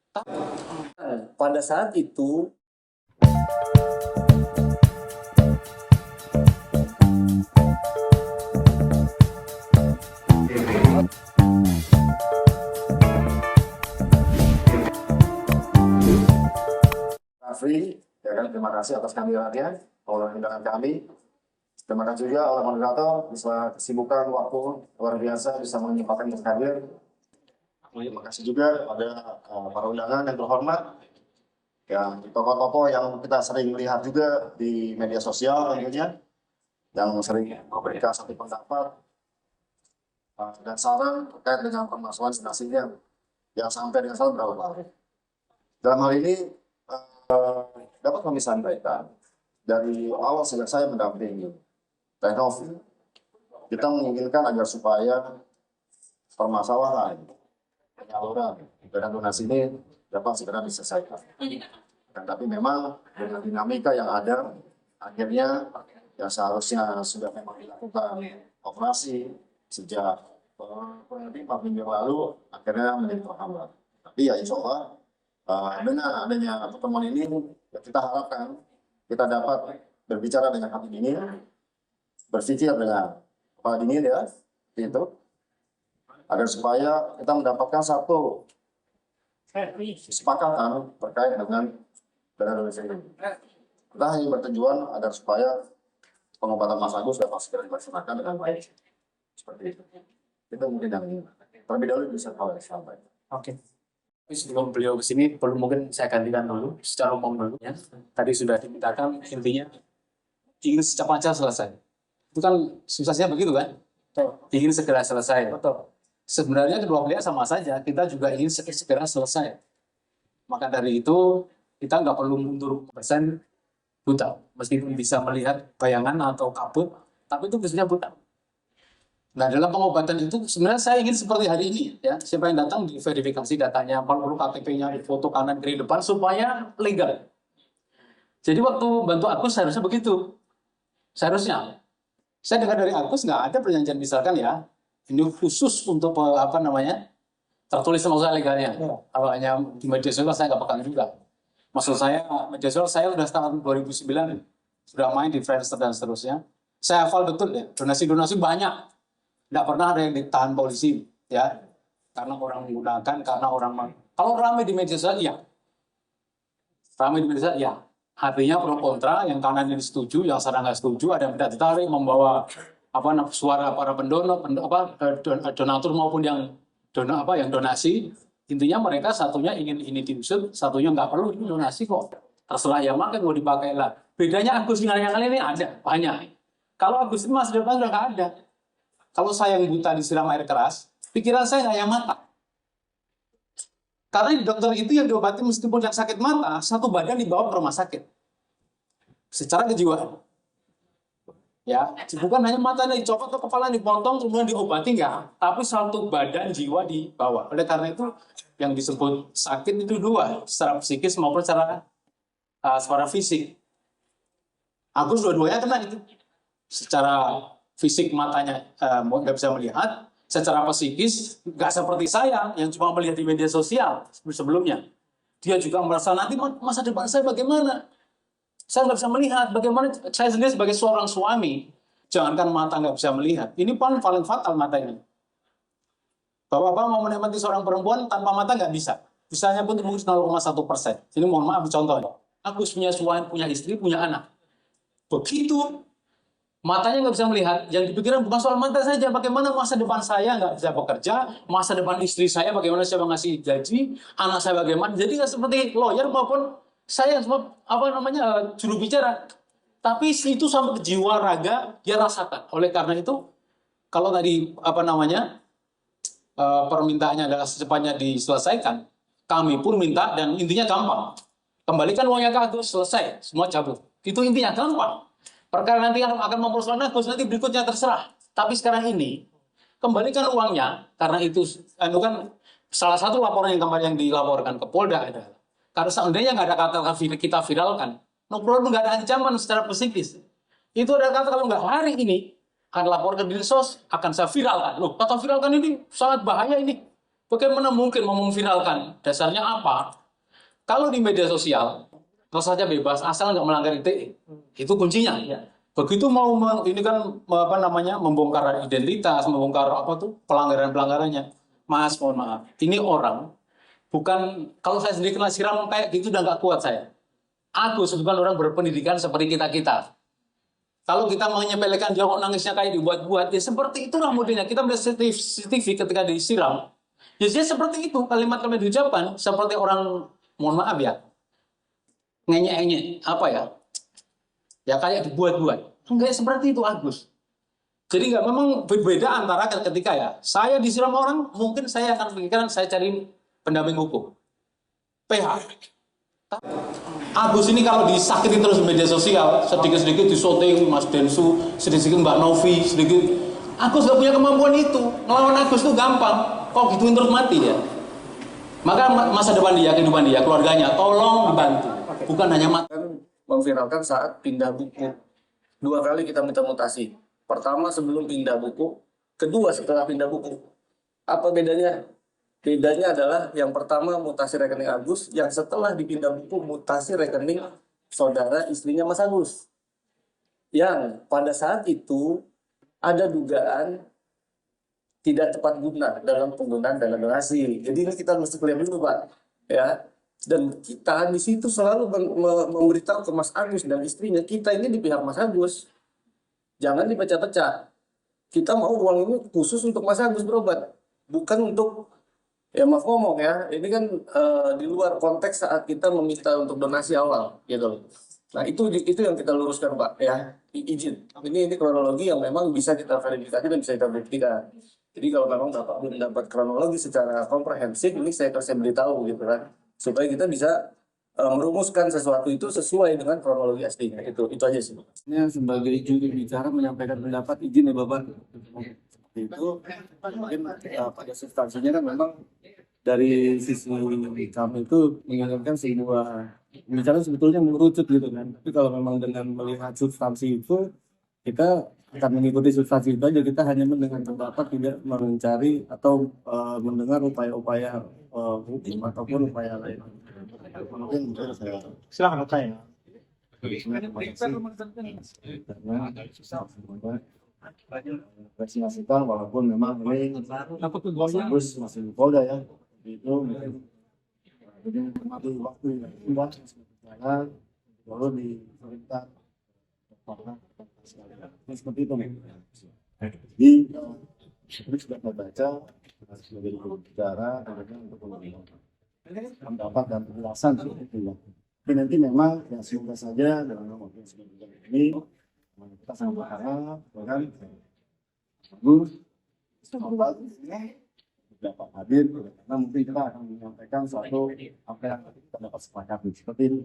Pada saat itu Rafli, ya kan, terima kasih atas kehadirannya, oleh undangan kami. Terima kasih juga oleh moderator, bisa kesibukan waktu luar biasa bisa menyempatkan yang hadir. Terima kasih juga kepada para undangan yang terhormat, yang tokoh-tokoh yang kita sering lihat juga di media sosial tentunya, yang sering memberikan satu pendapat dan saran terkait dengan permasalahan sinasinya yang sampai dengan saat berapa. Dalam hal ini dapat kami sampaikan dari awal sejak saya mendampingi Teknov, kita menginginkan agar supaya permasalahan penyaluran dana donasi ini dapat segera diselesaikan. Dan tapi memang dengan dinamika yang ada, akhirnya yang seharusnya sudah memang dilakukan operasi sejak kurang lebih 4 minggu lalu, akhirnya menjadi terhambat. Tapi ya insya Allah dengan adanya pertemuan ini, ya kita harapkan kita dapat berbicara dengan hati dingin, berpikir dengan kepala dingin ya, itu agar supaya kita mendapatkan satu kesepakatan terkait dengan dana donasi ini. Kita hanya bertujuan agar supaya pengobatan Mas Agus dapat segera dilaksanakan dengan baik. Seperti itu. Itu mungkin yang terlebih dahulu bisa saya sampaikan. Oke. Tapi sebelum beliau ke sini, perlu mungkin saya gantikan dulu secara umum dulu ya. Tadi sudah dimintakan intinya ingin secepatnya selesai. Itu kan susahnya begitu kan? Betul. Ingin segera selesai. Betul. Sebenarnya dua pihak sama saja, kita juga ingin segera selesai. Maka dari itu kita nggak perlu mundur persen buta, meskipun bisa melihat bayangan atau kabut, tapi itu biasanya buta. Nah, dalam pengobatan itu sebenarnya saya ingin seperti hari ini ya, siapa yang datang diverifikasi datanya, perlu KTP-nya, foto kanan kiri depan supaya legal. Jadi waktu bantu Agus seharusnya begitu, seharusnya. Saya dengar dari Agus nggak ada perjanjian misalkan ya, ini khusus untuk tertulis sama saya legalnya. Kalau hanya di media sosial saya nggak pegang juga. Maksud saya media sosial saya sudah tahun 2009 sudah main di Friendster dan seterusnya. Saya hafal betul ya, donasi-donasi banyak. Tidak pernah ada yang ditahan polisi ya, karena orang menggunakan, karena orang kalau ramai di media sosial ya, ramai di media sosial ya. Artinya pro kontra, yang kanan ini setuju, yang sana nggak setuju, ada yang tidak tertarik membawa suara para pendonor, donatur maupun yang donasi. Intinya mereka satunya ingin ini diusut, satunya nggak perlu ini donasi kok. Terserah yang makan mau dipakai lah. Bedanya Agus dengan yang lain ini ada banyak. Kalau Agus ini masa depan sudah nggak ada. Kalau saya yang buta disiram air keras, pikiran saya nggak yang mata. Karena di dokter itu yang diobati meskipun yang sakit mata, satu badan dibawa ke rumah sakit. Secara kejiwaan. Ya, bukan hanya matanya dicopot atau kepala dipotong kemudian diobati enggak, tapi satu badan jiwa dibawa. Oleh karena itu yang disebut sakit itu dua, secara psikis maupun secara fisik. Agus dua-duanya kena itu. Secara fisik matanya nggak bisa melihat, secara psikis nggak seperti saya yang cuma melihat di media sosial sebelumnya. Dia juga merasa nanti masa depan saya bagaimana? Saya nggak bisa melihat bagaimana saya sendiri sebagai seorang suami. Jangankan mata nggak bisa melihat. Ini paling fatal mata ini. Bapak-bapak mau menikmati seorang perempuan tanpa mata nggak bisa. Bisanya pun mungkin 0,1%. Ini mohon maaf contohnya. Agus punya suami, punya istri, punya anak. Begitu matanya nggak bisa melihat, yang dipikirkan bukan soal mata saja. Bagaimana masa depan saya nggak bisa bekerja, masa depan istri saya bagaimana saya ngasih gaji, anak saya bagaimana. Jadi nggak seperti lawyer maupun saya juru bicara, tapi itu sampai ke jiwa raga dia rasakan. Oleh karena itu, kalau tadi permintaannya adalah secepatnya diselesaikan, kami pun minta dan intinya gampang. Kembalikan uangnya ke Agus, selesai, semua cabut. Itu intinya gampang. Perkara nanti akan mempersoalkan Agus, nanti berikutnya terserah. Tapi sekarang ini kembalikan uangnya karena itu kan salah satu laporan yang kemarin yang dilaporkan ke Polda adalah. Karena seandainya nggak ada kata kita viralkan, no problem, nggak ada ancaman secara psikis. Itu ada kata kalau nggak hari ini akan lapor ke Dinsos, akan saya viralkan. Loh, kata viralkan ini sangat bahaya ini. Bagaimana mungkin mau memviralkan? Dasarnya apa? Kalau di media sosial, terus saja bebas asal nggak melanggar ITE. Itu kuncinya. Begitu mau ini kan apa namanya membongkar identitas, membongkar apa tuh pelanggaran-pelanggarannya. Mas, mohon maaf. Ini orang bukan kalau saya sendiri kena siram kayak gitu udah nggak kuat saya. Agus bukan orang berpendidikan seperti kita-kita. Kalau kita menyepelekan dia kok nangisnya kayak dibuat-buat, ya seperti itulah modelnya. Kita melihat CCTV ketika disiram. Ya dia seperti itu, kalimat-kalimat diucapkan seperti orang, mohon maaf ya, ngenyek-ngenyek, apa ya? Ya kayak dibuat-buat. Enggak seperti itu Agus. Jadi nggak memang berbeda antara ketika ya, saya disiram orang, mungkin saya akan pikirkan saya cari pendamping hukum. PH. Agus ini kalau disakiti terus di media sosial, sedikit-sedikit disoting Mas Densu, sedikit-sedikit Mbak Novi, sedikit. Agus gak punya kemampuan itu. Ngelawan Agus tuh gampang. Kok gituin terus mati ya? Maka masa depan dia, kehidupan dia, keluarganya, tolong dibantu. Bukan hanya mati. Memviralkan saat pindah buku. 2 kali kita minta mutasi. Pertama sebelum pindah buku, kedua setelah pindah buku. Apa bedanya? Bedanya adalah yang pertama mutasi rekening Agus, yang setelah dipindah buku mutasi rekening saudara istrinya Mas Agus. Yang pada saat itu ada dugaan tidak tepat guna dalam penggunaan dana donasi. Jadi ini kita mesti clear dulu Pak, ya. Dan kita di situ selalu memberitahu ke Mas Agus dan istrinya, kita ini di pihak Mas Agus. Jangan dipecah-pecah. Kita mau uang ini khusus untuk Mas Agus berobat, bukan untuk, ya maaf ngomong ya, ini kan di luar konteks saat kita meminta untuk donasi awal, gitu. Nah itu yang kita luruskan Pak, ya, izin. Ini kronologi yang memang bisa kita verifikasi dan bisa kita buktikan. Jadi kalau memang Bapak belum dapat kronologi secara komprehensif, ini saya beritahu gitu kan, supaya kita bisa merumuskan sesuatu itu sesuai dengan kronologi aslinya. Itu aja sih. Ini sebagai juru bicara menyampaikan pendapat, izin ya Bapak. Seperti itu mungkin pada substansinya kan memang dari sisi kami itu menginginkan sebuah pembicaraan sebetulnya mengerucut gitu kan. Tapi kalau memang dengan melihat substansi itu, kita akan mengikuti substansi itu aja. Kita hanya mendengar pendapat, tidak mencari atau mendengar upaya-upaya hukum ataupun upaya lain. Mungkin saya Silakan Kak. Rekomendasikan walaupun memang ini harus masih di Polda ya, itu jadi mati waktu yang sudah berjalan baru diperintah seperti itu. Jadi ini sudah membaca sebagai bicara untuk pendapat dan penjelasan seperti itu ya. Tapi nanti memang ya semoga saja dalam waktu sebentar ini kita sangat berharap kan bagus dapat hadir karena mungkin kita akan menyampaikan suatu apa yang kita dapat sepakati seperti itu.